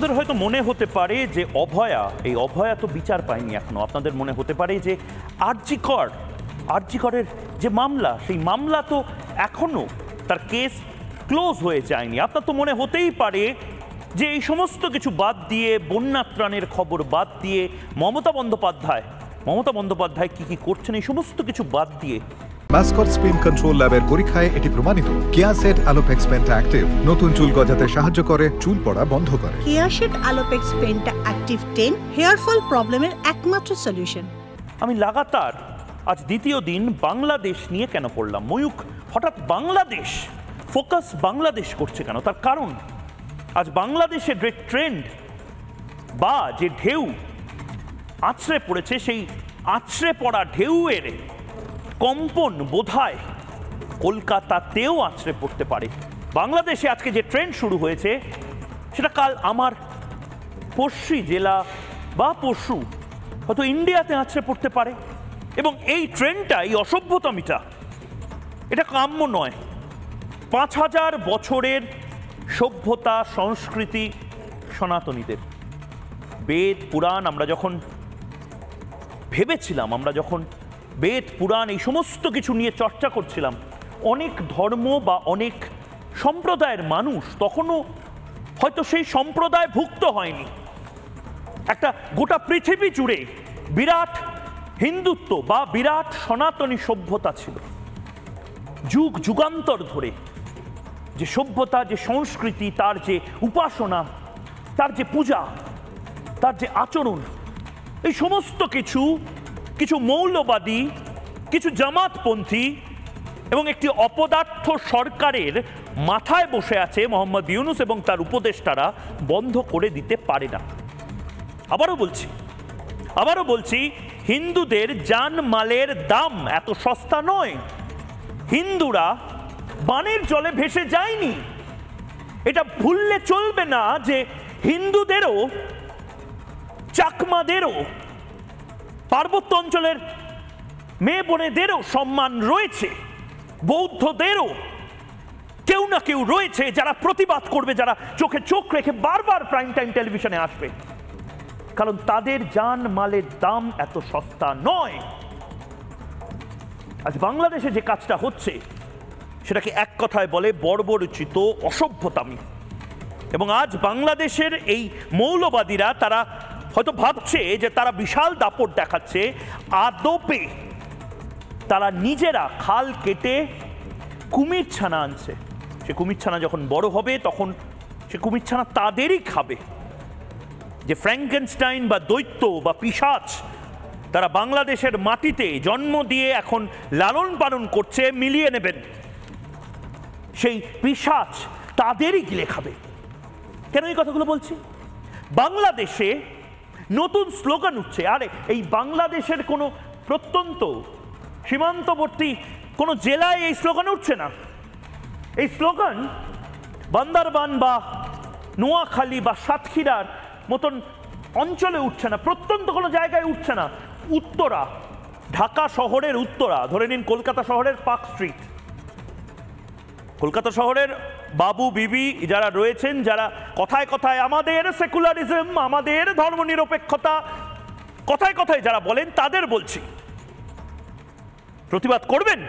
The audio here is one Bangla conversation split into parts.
আপনাদের হয়তো মনে হতে পারে যে এই অভয়া তো বিচার পায়নি এখনো। আপনাদের মনে হতে পারে যে আরজিকরের যে মামলা, সেই মামলা তো এখনো তার কেস ক্লোজ হয়ে যায়নি। আপনার তো মনে হতেই পারে যে এই সমস্ত কিছু বাদ দিয়ে, বন্যা ত্রাণের খবর বাদ দিয়ে, মমতা বন্দ্যোপাধ্যায় কি করছেন এই সমস্ত কিছু বাদ দিয়ে মাস্কট স্পিন কন্ট্রোল ল্যাবের পরীক্ষায় এটি প্রমাণিত। কেয়াসেট আলোপেক্স পেন্টা অ্যাক্টিভ নতুন চুল গজাতে সাহায্য করে, চুল পড়া বন্ধ করে। Keyaseth Alopex penta active 10 hair fall প্রবলেমের একমাত্র সলিউশন। আমি লাগাতার আজ দ্বিতীয় দিন বাংলাদেশ নিয়ে কেন পড়লাম? ময়ূক হঠাৎ ফোকাস বাংলাদেশ করছে কেন? তার কারণ আজ বাংলাদেশের যে ট্রেন্ড বা যে ঢেউ আছড়ে পড়েছে, সেই আছড়ে পড়া ঢেউয়ের কম্পন বোধহয় কলকাতাতেও আছড়ে পড়তে পারে। বাংলাদেশে আজকে যে ট্রেন্ড শুরু হয়েছে সেটা কাল আমার পড়শি জেলা বা পরশু হয়তো ইন্ডিয়াতে আছড়ে পড়তে পারে। এবং এই ট্রেন্ডটা, এই অসভ্যতামিটা, এটা কাম্য নয়। 5000 বছরের সভ্যতা সংস্কৃতি সনাতনীদের, বেদ পুরাণ, আমরা যখন বেদ পুরাণ এই সমস্ত কিছু নিয়ে চর্চা করছিলাম, অনেক ধর্ম বা অনেক সম্প্রদায়ের মানুষ তখনও হয়তো সেই সম্প্রদায় ভুক্ত হয়নি। একটা গোটা পৃথিবী জুড়ে বিরাট হিন্দুত্ব বা বিরাট সনাতনী সভ্যতা ছিল। যুগান্তর ধরে যে সভ্যতা, যে সংস্কৃতি, তার যে উপাসনা, তার যে পূজা, তার যে আচরণ, এই সমস্ত কিছু মৌলবাদী, কিছু জামাতপন্থী এবং একটি অপদার্থ সরকারের মাথায় বসে আছে মোহাম্মদ ইউনূস এবং তার উপদেষ্টারা বন্ধ করে দিতে পারে না। আবারও বলছি, হিন্দুদের জানমালের দাম এত সস্তা নয়। হিন্দুরা বানের জলে ভেসে যায়নি। এটা ভুললে চলবে না যে হিন্দুদেরও, চাকমাদেরও, পার্বত্য অঞ্চলের মেয়ে বোনেদেরও সম্মান রয়েছে। বৌদ্ধদেরও কেউ না কেউ রয়েছে যারা প্রতিবাদ করবে, যারা চোখে চোখ রেখে বারবার প্রাইম টাইম টেলিভিশনে আসবে, কারণ তাদের জান মালের দাম এত সস্তা নয়। আজ বাংলাদেশে যে কাজটা হচ্ছে সেটাকে এক কথায় বলে বর্বরোচিত অসভ্যতামি। এবং আজ বাংলাদেশের এই মৌলবাদীরা, তারা হয়তো ভাবছে যে তারা বিশাল দাপট দেখাচ্ছে, আদপে তারা নিজেরা খাল কেটে কুমির ছানা আনছে। সে কুমির ছানা যখন বড় হবে তখন সে কুমির ছানা তাদেরই খাবে। যে ফ্র্যাঙ্কেনস্টাইন বা দৈত্য বা পিশাচ তারা বাংলাদেশের মাটিতে জন্ম দিয়ে এখন লালন পালন করছে, মিলিয়ে নেবেন, সেই পিশাচ তাদেরই গিলে খাবে। কেন এই কথাগুলো বলছি? বাংলাদেশে নতুন স্লোগান উঠছে। আরে এই বাংলাদেশের কোনো প্রত্যন্ত সীমান্তবর্তী কোনো জেলায় এই স্লোগান উঠছে না। এই স্লোগান বান্দরবান বা নোয়াখালী বা সাতক্ষীরার মতন অঞ্চলে উঠছে না, প্রত্যন্ত কোনো জায়গায় উঠছে না। উত্তরা, ঢাকা শহরের উত্তরা, ধরে নিন কলকাতা শহরের পার্ক স্ট্রিট, কলকাতা শহরের বাবু বিবি যারা রয়েছেন, যারা কথায় কথায় আমাদের সেকুলারিজম, আমাদের ধর্মনিরপেক্ষতা কথায় কথায় যারা বলেন, তাদের বলছি, প্রতিবাদ করবেন।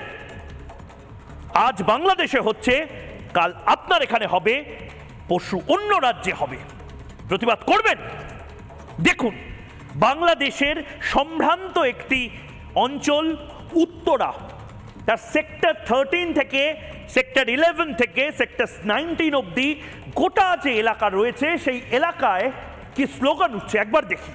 আজ বাংলাদেশে হচ্ছে, কাল আপনার এখানে হবে, পরশু অন্য রাজ্যে হবে। প্রতিবাদ করবেন। দেখুন, বাংলাদেশের সম্ভ্রান্ত একটি অঞ্চল উত্তরা, তার সেক্টর 13 থেকে সেক্টর 11 থেকে সেক্টর 19 অব্দি গোটা যে এলাকা রয়েছে, সেই এলাকায় কি স্লোগান উঠছে একবার দেখি।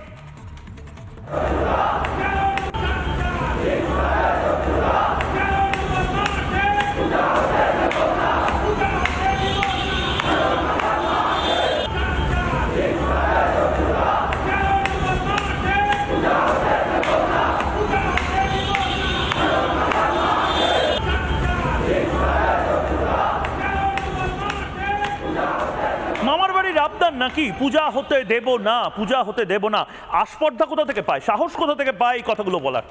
মামার বাড়ির আবদার নাকি পূজা হতে দেব না, পূজা হতে দেব না? আস্পর্ধা কোথা থেকে পায়, সাহস কোথা থেকে পায় এই কথাগুলো বলার?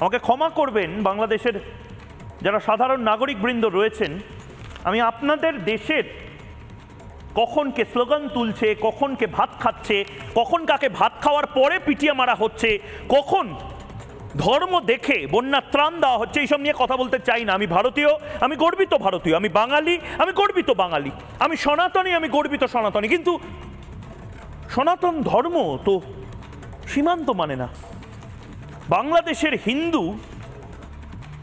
আমাকে ক্ষমা করবেন বাংলাদেশের যারা সাধারণ নাগরিক বৃন্দ রয়েছেন, আমি আপনাদের দেশের কখন কে স্লোগান তুলছে, কখন কে ভাত খাচ্ছে, কখন কাকে ভাত খাওয়ার পরে পিটিয়ে মারা হচ্ছে, কখন ধর্ম দেখে বন্যার ত্রাণ দেওয়া হচ্ছে, এইসব নিয়ে কথা বলতে চাই না। আমি ভারতীয়, আমি গর্বিত ভারতীয়, আমি বাঙালি, আমি গর্বিত বাঙালি, আমি সনাতনী, আমি গর্বিত সনাতনী। কিন্তু সনাতন ধর্ম তো সীমান্ত মানে না। বাংলাদেশের হিন্দু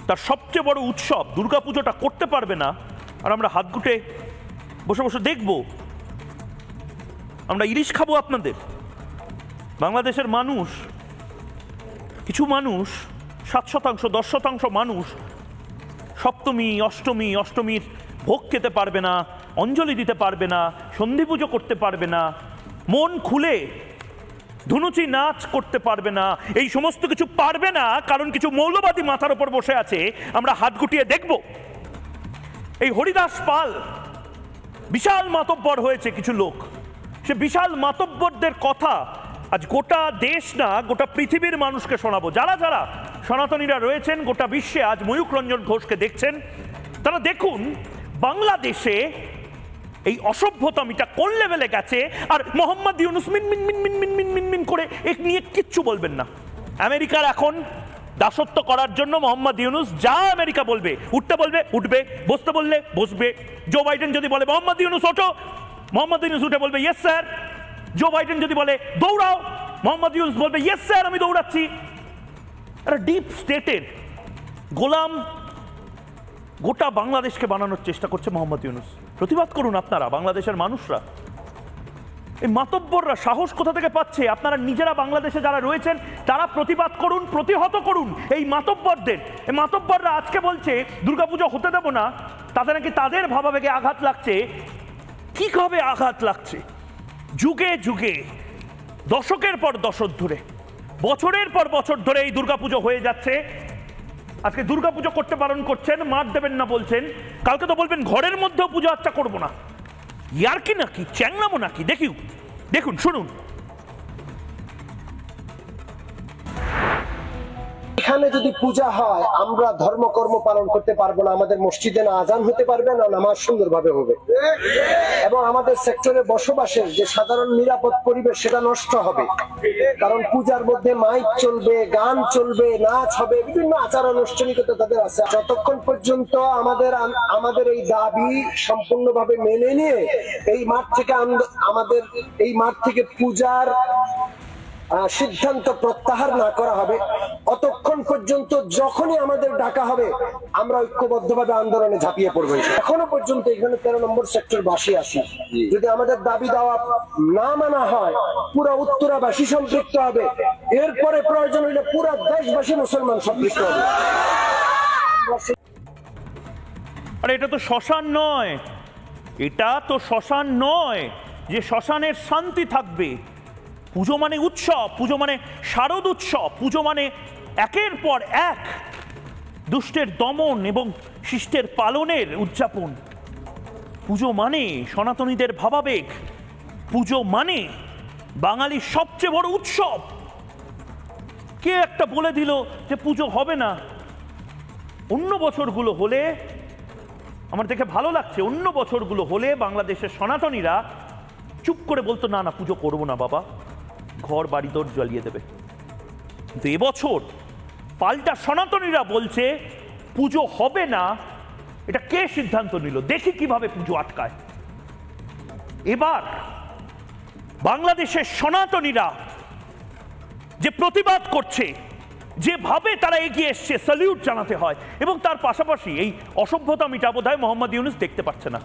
তার সবচেয়ে বড় উৎসব দুর্গাপুজোটা করতে পারবে না, আর আমরা হাত গুটে বসে বসে দেখব, আমরা ইলিশ খাবো আপনাদের। বাংলাদেশের মানুষ, কিছু মানুষ 7%, 10% মানুষ সপ্তমী অষ্টমীর ভোগ খেতে পারবে না, অঞ্জলি দিতে পারবে না, সন্ধি পুজো করতে পারবে না, মন খুলে ধুনুচি নাচ করতে পারবে না। এই সমস্ত কিছু পারবে না কারণ কিছু মৌলবাদী মাথার উপর বসে আছে। আমরা হাত গুটিয়ে দেখব। এই হরিদাস পাল বিশাল মাতব্বর হয়েছে কিছু লোক, সে বিশাল মাতব্বরদের কথা আজ গোটা দেশ না গোটা পৃথিবীর মানুষকে শোনাবো। যারা যারা সনাতনীরা রয়েছেন গোটা বিশ্বে আজ ময়ূক রঞ্জন ঘোষকে দেখছেন, তারা দেখুন বাংলাদেশে এই অসভ্যতামিটা কোন লেভেলে গেছে। আর মোহাম্মদ ইউনুস মিন মিন মিন মিন মিন মিন মিন মিন করে এক নিয়ে কিচ্ছু বলবেন না। আমেরিকার এখন দাসত্ব করার জন্য মোহাম্মদ ইউনুস যা আমেরিকা বলবে, উঠতে বলবে উঠবে, বসতে বললে বসবে। জো বাইডেন যদি বলে মোহাম্মদ ইউনুস ওঠো, মোহাম্মদ ইউনুস উঠে বলবে ইয়েস স্যার। জো বাইডেন যদি বলে দৌড়াও, মোহাম্মদ ইউনুস বলবে ইয়েস স্যার আমি দৌড়াচ্ছি। একটা ডিপ স্টেটের গোলাম গোটা বাংলাদেশকে বানানোর চেষ্টা করছে মোহাম্মদ ইউনুস। প্রতিবাদ করুন আপনারা, বাংলাদেশের মানুষরা। এই মাতব্বররা সাহস কোথা থেকে পাচ্ছে? আপনারা নিজেরা বাংলাদেশে যারা রয়েছেন তারা প্রতিবাদ করুন, প্রতিহত করুন এই মাতব্বরদের। এই মাতব্বররা আজকে বলছে দুর্গাপুজো হতে দেব না, তাতে নাকি তাদের ভাবাবেগে আঘাত লাগছে। কিভাবে আঘাত লাগছে? যুগে যুগে দশকের পর দশক ধরে, বছরের পর বছর ধরে এই দুর্গাপুজো হয়ে যাচ্ছে। আজকে দুর্গাপুজো করতে বারণ করছেন, মার দেবেন না বলছেন, কালকে তো বলবেন ঘরের মধ্যেও পুজো আচ্ছা করবো না। ইয়ার কি নাকি, চ্যাংলামো নাকি? দেখুন শুনুন। এখানে যদি পূজা হয় আমরা ধর্মকর্ম পালন করতে পারবো না, আমাদের মসজিদে না আজান হতে পারবে না, নামাজ সুন্দরভাবে হবে, এবং আমাদের সেক্টরে বসবাসের যে সাধারণ নিরাপদ পরিবেশ সেটা নষ্ট হবে। কারণ পূজার মধ্যে মাইক চলবে, গান চলবে, নাচ হবে, বিভিন্ন আচার আনুষ্ঠানিকতা তাদের আছে। যতক্ষণ পর্যন্ত আমাদের এই দাবি সম্পূর্ণভাবে মেনে নিয়ে এই মাঠ থেকে পূজার সিদ্ধান্ত প্রত্যাহার না করা হবে, অতক্ষণ পর্যন্ত যখনই আমাদের ডাকা হবে আমরা ঐক্যবদ্ধভাবে আন্দোলনে ঝাঁপিয়ে পড়বো। এখনো পর্যন্ত এখানে 13 নম্বর সেক্টর বাসী আছি। যদি আমাদের দাবি দেওয়া না মানা হয় পুরো উত্তরাবাসী সম্পৃক্ত হবে, এরপরে প্রয়োজন হলে পুরো দেশবাসী মুসলমান সম্পৃক্ত হবে। আরে এটা তো শ্মশান নয়, এটা তো শ্মশান নয় যে শ্মশানের শান্তি থাকবে। পুজো মানে উৎসব, পুজো মানে শারদ উৎসব, পুজো মানে একের পর এক দুষ্টের দমন এবং শিষ্টের পালনের উদযাপন। পুজো মানে সনাতনীদের ভাবাবেগ, পুজো মানে বাঙালির সবচেয়ে বড় উৎসব। কে একটা বলে দিল যে পুজো হবে না? অন্য বছরগুলো হলে আমার দেখে ভালো লাগছে, অন্য বছরগুলো হলে বাংলাদেশের সনাতনীরা চুপ করে বলতো না না পুজো করবো না বাবা, ঘর বাড়ি দর জ্বালিয়ে দেবে। কিন্তু এবছর পাল্টা সনাতনীরা বলছে পুজো হবে না। এটা কে সিদ্ধান্ত নিল? দেখি কিভাবে পুজো আটকায়। এবার বাংলাদেশের সনাতনীরা যে প্রতিবাদ করছে, যেভাবে তারা এগিয়ে এসছে, স্যালিউট জানাতে হয়। এবং তার পাশাপাশি এই অসভ্যতা মিটা বোধহয় মোহাম্মদ ইউনুস দেখতে পাচ্ছে না।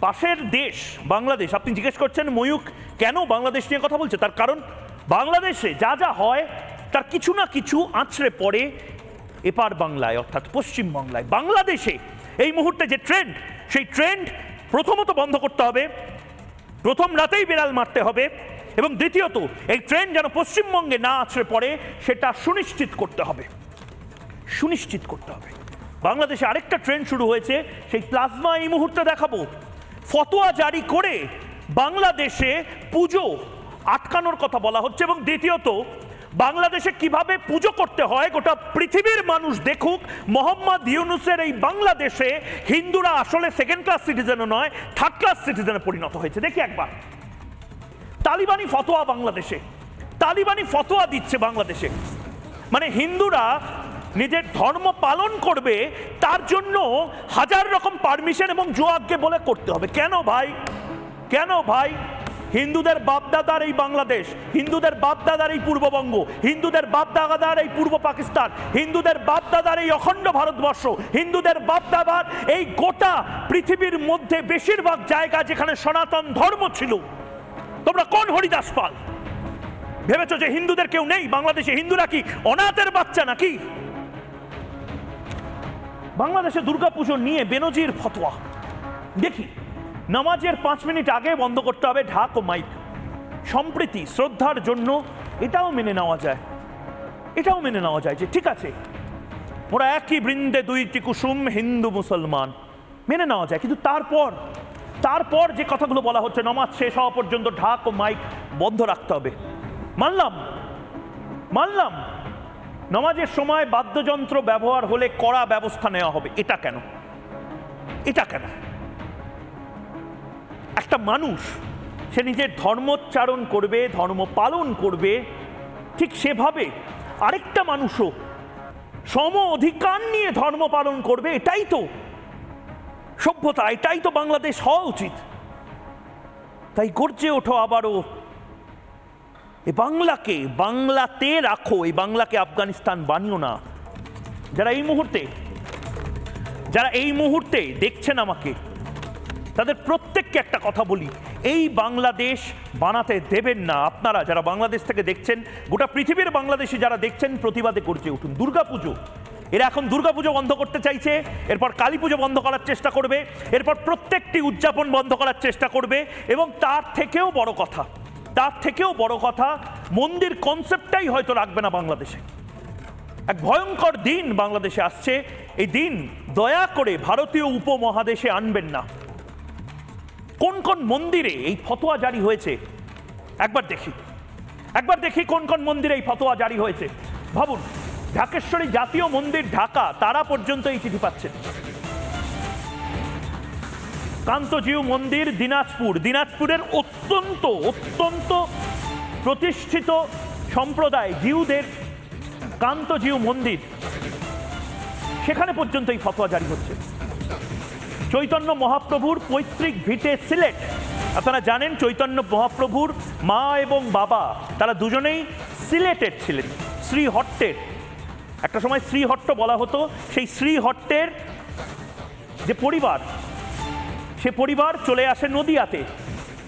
পাশের দেশ বাংলাদেশ, আপনি জিজ্ঞেস করছেন ময়ূক কেন বাংলাদেশ নিয়ে কথা বলছে? তার কারণ বাংলাদেশে যা যা হয় তার কিছু না কিছু আছড়ে পড়ে এপার বাংলায়, অর্থাৎ পশ্চিম বাংলায়। বাংলাদেশে এই মুহূর্তে যে ট্রেন্ড, সেই ট্রেন্ড প্রথমত বন্ধ করতে হবে, প্রথম রাতেই বিড়াল মারতে হবে, এবং দ্বিতীয়ত এই ট্রেন্ড যেন পশ্চিমবঙ্গে না আছড়ে পড়ে সেটা সুনিশ্চিত করতে হবে। বাংলাদেশে আরেকটা ট্রেন্ড শুরু হয়েছে, সেই প্লাজমা এই মুহূর্তে দেখাবো। ফতোয়া জারি করে বাংলাদেশে পুজো আটকানোর কথা বলা হচ্ছে, এবং দ্বিতীয়ত বাংলাদেশে কিভাবে পুজো করতে হয় গোটা পৃথিবীর মানুষ দেখুক। মোহাম্মদ ইউনূসের এই বাংলাদেশে হিন্দুরা আসলে সেকেন্ড ক্লাস সিটিজেনও নয়, থার্ড ক্লাস সিটিজেনে পরিণত হয়েছে। দেখি একবার তালিবানি ফতোয়া বাংলাদেশে, তালিবানি ফতোয়া দিচ্ছে বাংলাদেশে, মানে হিন্দুরা নিজের ধর্ম পালন করবে তার জন্য হাজার রকম পারমিশন এবং জোয়াজ্ঞে বলে করতে হবে। কেন ভাই, কেন ভাই? হিন্দুদের বাপদাদার এই বাংলাদেশ, হিন্দুদের বাপদাদার এই পূর্ববঙ্গ, হিন্দুদের বাপদাদার এই পূর্ব পাকিস্তান, হিন্দুদের বাপদাদার এই অখণ্ড ভারতবর্ষ, হিন্দুদের বাপদাদার এই গোটা পৃথিবীর মধ্যে বেশিরভাগ জায়গা যেখানে সনাতন ধর্ম ছিল। তোমরা কোন হরিদাস পাল ভেবেছো যে হিন্দুদের কেউ নেই বাংলাদেশে? হিন্দুরা কি অনাথের বাচ্চা নাকি? বাংলাদেশে দুর্গাপুজো নিয়ে বেনজির ফতোয়া দেখি। নামাজের 5 মিনিট আগে বন্ধ করতে হবে ঢাক ও মাইক। সম্প্রীতি শ্রদ্ধার জন্য এটাও মেনে নেওয়া যায়, এটাও মেনে নেওয়া যায় যে ঠিক আছে ওরা একই বৃন্দে দুইটি কুসুম, হিন্দু মুসলমান, মেনে নেওয়া যায়। কিন্তু তারপর যে কথাগুলো বলা হচ্ছে নামাজ শেষ হওয়া পর্যন্ত ঢাক ও মাইক বন্ধ রাখতে হবে, মানলাম। নামাজের সময় বাদ্যযন্ত্র ব্যবহার হলে কড়া ব্যবস্থা নেওয়া হবে, এটা কেন? এটা কেন? একটা মানুষ সে নিজের ধর্মোচ্চারণ করবে, ধর্ম পালন করবে, ঠিক সেভাবে আরেকটা মানুষও সম অধিকার নিয়ে ধর্ম পালন করবে। এটাই তো সভ্যতা, এটাই তো বাংলাদেশ হওয়া উচিত। তাই গর্জে ওঠো আবারও, এই বাংলাকে বাংলাতে রাখো, এই বাংলাকে আফগানিস্তান বানিও না। যারা এই মুহূর্তে দেখছেন আমাকে, তাদের প্রত্যেককে একটা কথা বলি, এই বাংলাদেশ বানাতে দেবেন না। আপনারা যারা বাংলাদেশ থেকে দেখছেন, গোটা পৃথিবীর বাংলাদেশি যারা দেখছেন, প্রতিবাদে গর্জে উঠুন। দুর্গাপুজো, এরা এখন দুর্গাপুজো বন্ধ করতে চাইছে, এরপর কালী পুজো বন্ধ করার চেষ্টা করবে, এরপর প্রত্যেকটি উদযাপন বন্ধ করার চেষ্টা করবে, এবং তার থেকেও বড় কথা মন্দির কনসেপ্টটাই হয়তো রাখবে না বাংলাদেশে। এক ভয়ঙ্কর দিন বাংলাদেশে আসছে, এই দিন দয়া করে ভারতীয় উপমহাদেশে আনবেন না। কোন কোন মন্দিরে এই ফতোয়া জারি হয়েছে একবার দেখি কোন কোন মন্দিরে এই ফতোয়া জারি হয়েছে। ভাবুন, ঢাকেশ্বরী জাতীয় মন্দির ঢাকা, তারা পর্যন্ত এই চিঠি পাচ্ছেন। কান্তজিউ মন্দির দিনাজপুরের অত্যন্ত প্রতিষ্ঠিত সম্প্রদায় জিউদের কান্তজিউ মন্দির, সেখানে পর্যন্ত এই ফতোয়া জারি হচ্ছে। চৈতন্য মহাপ্রভুর পৈতৃক ভিটে সিলেট, আপনারা জানেন চৈতন্য মহাপ্রভুর মা এবং বাবা তারা দুজনেই সিলেটের ছিলেন, শ্রীহট্টের। একটা সময় শ্রীহট্ট বলা হতো। সেই শ্রীহট্টের যে পরিবার, সে পরিবার চলে আসে নদিয়াতে।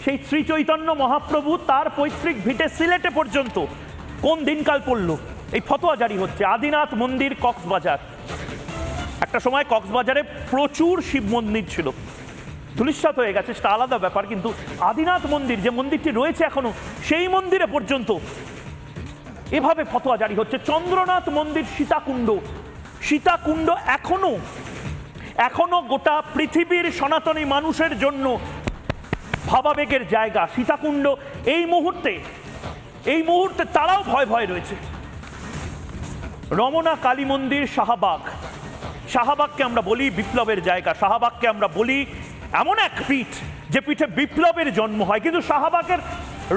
সেই শ্রী চৈতন্য মহাপ্রভু তার পৈতৃক ভিটে সিলেটে পর্যন্ত কোন দিনকাল পড়ল এই ফতোয়া জারি হচ্ছে। আদিনাথ মন্দির কক্সবাজার, একটা সময় কক্সবাজারে প্রচুর শিব মন্দির ছিল, ধূলিসাৎ হয়ে গেছে, সেটা আলাদা ব্যাপার। কিন্তু আদিনাথ মন্দির, যে মন্দিরটি রয়েছে এখনো, সেই মন্দিরে পর্যন্ত এভাবে ফতোয়া জারি হচ্ছে। চন্দ্রনাথ মন্দির সীতাকুণ্ড এখনো গোটা পৃথিবীর সনাতনী মানুষের জন্য ভাবাবেগের জায়গা। সীতাকুণ্ড এই মুহূর্তে তারাও ভয় রয়েছে। রমনা কালী মন্দির শাহবাগকে আমরা বলি বিপ্লবের জায়গা, শাহবাগকে আমরা বলি এমন এক পীঠ যে পীঠে বিপ্লবের জন্ম হয়। কিন্তু শাহবাগের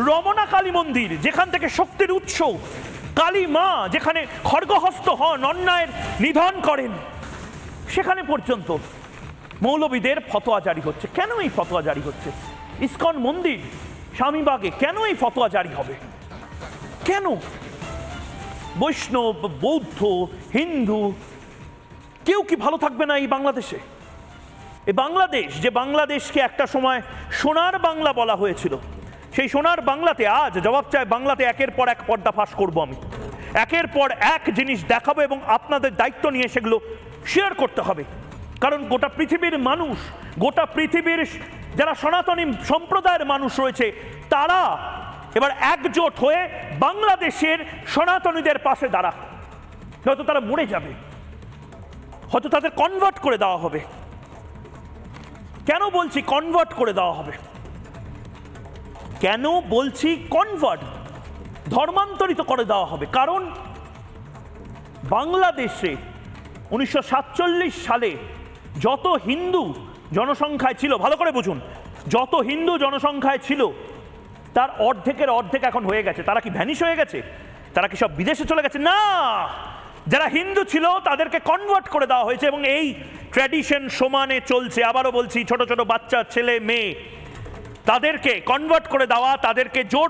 রমনা কালী মন্দির, যেখান থেকে শক্তির উৎস, কালী মা যেখানে খড়গহস্ত হন, অন্যায়ের নিধন করেন, সেখানে পর্যন্ত মৌলবীদের ফতোয়া জারি হচ্ছে। কেন এই ফতোয়া জারি হচ্ছে? ইসকন মন্দির স্বামীবাগে কেন এই ফতোয়া জারি হবে? কেন? বৈষ্ণব, বৌদ্ধ, হিন্দু কেউ কি ভালো থাকবে না এই বাংলাদেশে? এই বাংলাদেশ, যে বাংলাদেশকে একটা সময় সোনার বাংলা বলা হয়েছিল, সেই সোনার বাংলাতে আজ জবাব চায় বাংলাতে একের পর এক পর্দা ফাঁস করবো আমি, একের পর এক জিনিস দেখাবো এবং আপনাদের দায়িত্ব নিয়ে সেগুলো শেয়ার করতে হবে। কারণ গোটা পৃথিবীর মানুষ, গোটা পৃথিবীর যারা সনাতনী সম্প্রদায়ের মানুষ রয়েছে, তারা এবার একজোট হয়ে বাংলাদেশের সনাতনীদের পাশে দাঁড়াক। হয়তো তারা মরে যাবে, হয়তো তাদের কনভার্ট করে দেওয়া হবে। কেন বলছি কনভার্ট করে দেওয়া হবে? কেন বলছি কনভার্ট? ধর্মান্তরিত করে দেওয়া হবে। কারণ বাংলাদেশে 1947 সালে যত হিন্দু জনসংখ্যায় ছিল, ভালো করে বুঝুন, যত হিন্দু জনসংখ্যায় ছিল তার অর্ধেকের অর্ধেক এখন হয়ে গেছে। তারা কি ভ্যানিশ হয়ে গেছে? তারা কি সব বিদেশে চলে গেছে? না, যারা হিন্দু ছিল তাদেরকে কনভার্ট করে দেওয়া হয়েছে এবং এই ট্র্যাডিশন সমানে চলছে। আবারও বলছি, ছোট ছোট বাচ্চা, ছেলে মেয়ে, তাদেরকে কনভার্ট করে দেওয়া, তাদেরকে জোর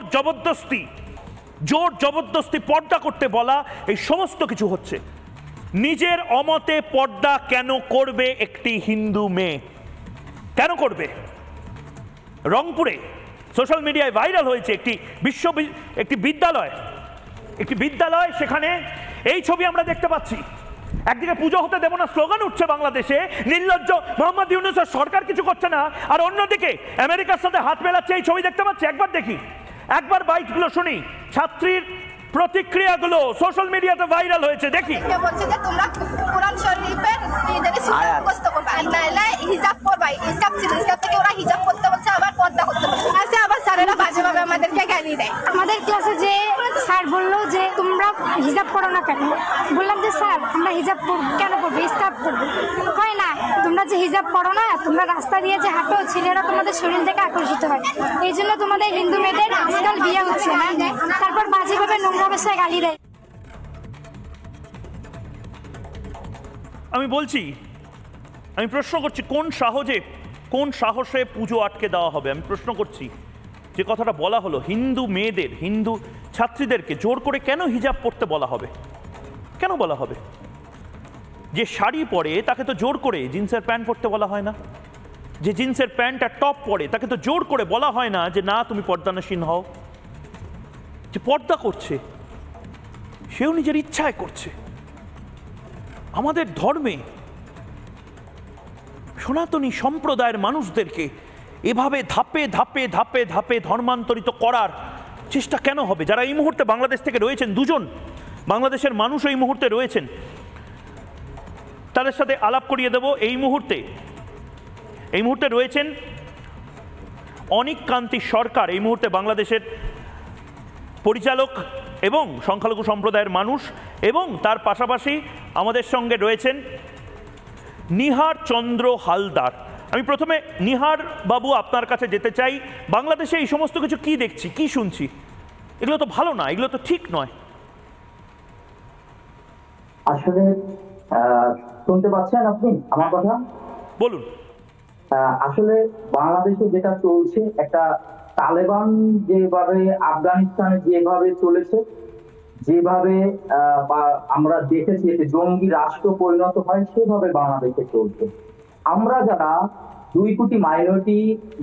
জবরদস্তি পর্দা করতে বলা, এই সমস্ত কিছু হচ্ছে। নিজের অমতে পর্দা কেন করবে একটি হিন্দু মেয়ে? কেন করবে? রংপুরে সোশ্যাল মিডিয়ায় ভাইরাল হয়েছে একটি বিদ্যালয়, সেখানে এই ছবি আমরা দেখতে পাচ্ছি। একদিকে পুজো হতে দেব না স্লোগান উঠছে বাংলাদেশে, নির্লজ্জ মোহাম্মদ ইউনূসের সরকার কিছু করছে না, আর অন্যদিকে আমেরিকার সাথে হাত মেলাচ্ছে। এই ছবি দেখতে পাচ্ছি, একবার দেখি, একবার বাইটগুলো শুনি। ছাত্রীর প্রতিক্রিয়াগুলো সোশ্যাল মিডিয়াতে ভাইরাল হয়েছে, দেখি। বলছে যে তোমরা কোরআন শরীফের মুখস্থ করবে, নাইলে হিজাব করবে। হিজাব ছিল, হিজাব থেকে ওরা হিজাব করতে বলছে, আবার পর্দা করতে বলছে। আচ্ছা, আবার স্যারেরা বাজেভাবে আমাদেরকে গালি দেয়। আমাদের ক্লাসে যে স্যার বললো যে তোমরা হিজাব পড়ো না কেন? বললাম যে স্যার আমরা হিজাব কেন পড়বো, স্কার্ফ পড়বো। হয় না, তোমরা যে হিজাব পড়ো না, তোমরা রাস্তা দিয়ে যে হাঁটো, ছেলেরা তোমাদের শরীর থেকে আকর্ষিত হয়, এই জন্য তোমাদের হিন্দু মেয়েদের আজকাল বিয়ে হচ্ছে না। তারপর বাজেভাবে নোংরা ভাষায় গালি দেয়। আমি বলছি, আমি প্রশ্ন করছি, কোন সাহসে পুজো আটকে দেওয়া হবে? আমি প্রশ্ন করছি, যে কথাটা বলা হলো, হিন্দু মেয়েদের, হিন্দু ছাত্রীদেরকে জোর করে কেন হিজাব পরতে বলা হবে? কেন বলা হবে? যে শাড়ি পরে তাকে তো জোর করে জিন্সের প্যান্ট পরতে বলা হয় না। যে জিন্সের প্যান্ট আর টপ পরে তাকে তো জোর করে বলা হয় না যে না তুমি পর্দানসীন হও। যে পর্দা করছে সেও নিজের ইচ্ছায় করছে। আমাদের ধর্মে সনাতনী সম্প্রদায়ের মানুষদেরকে এভাবে ধাপে ধাপে ধাপে ধাপে ধর্মান্তরিত করার চেষ্টা কেন হবে? যারা এই মুহূর্তে বাংলাদেশ থেকে রয়েছেন, দুজন বাংলাদেশের মানুষ এই মুহূর্তে রয়েছেন, তাদের সাথে আলাপ করিয়ে দেব। এই মুহূর্তে রয়েছেন অনিক কান্তি সরকার, এই মুহূর্তে বাংলাদেশের পরিচালক এবং সংখ্যালঘু সম্প্রদায়ের মানুষ, এবং তার পাশাপাশি আমাদের সঙ্গে রয়েছেন নিহার চন্দ্র হালদার। আমি প্রথমে নিহার বাবু আপনার কাছে যেতে চাই। বাংলাদেশে এই সমস্ত কিছু কি দেখছি, কি শুনছি, এগুলো তো ভালো না, এগুলো তো ঠিক নয়। আসলে শুনতে পাচ্ছেন আপনি আমার কথা? বলুন। আসলে বাংলাদেশে যেটা চলছে, একটা তালেবান যেভাবে আফগানিস্তানে যেভাবে চলেছে, যেভাবে আমরা দেখেছি যে জঙ্গি রাষ্ট্র পরিণত হয়, সেভাবে বাংলাদেশে চলছে। আমরা যারা 2 কোটি মাইনরিটি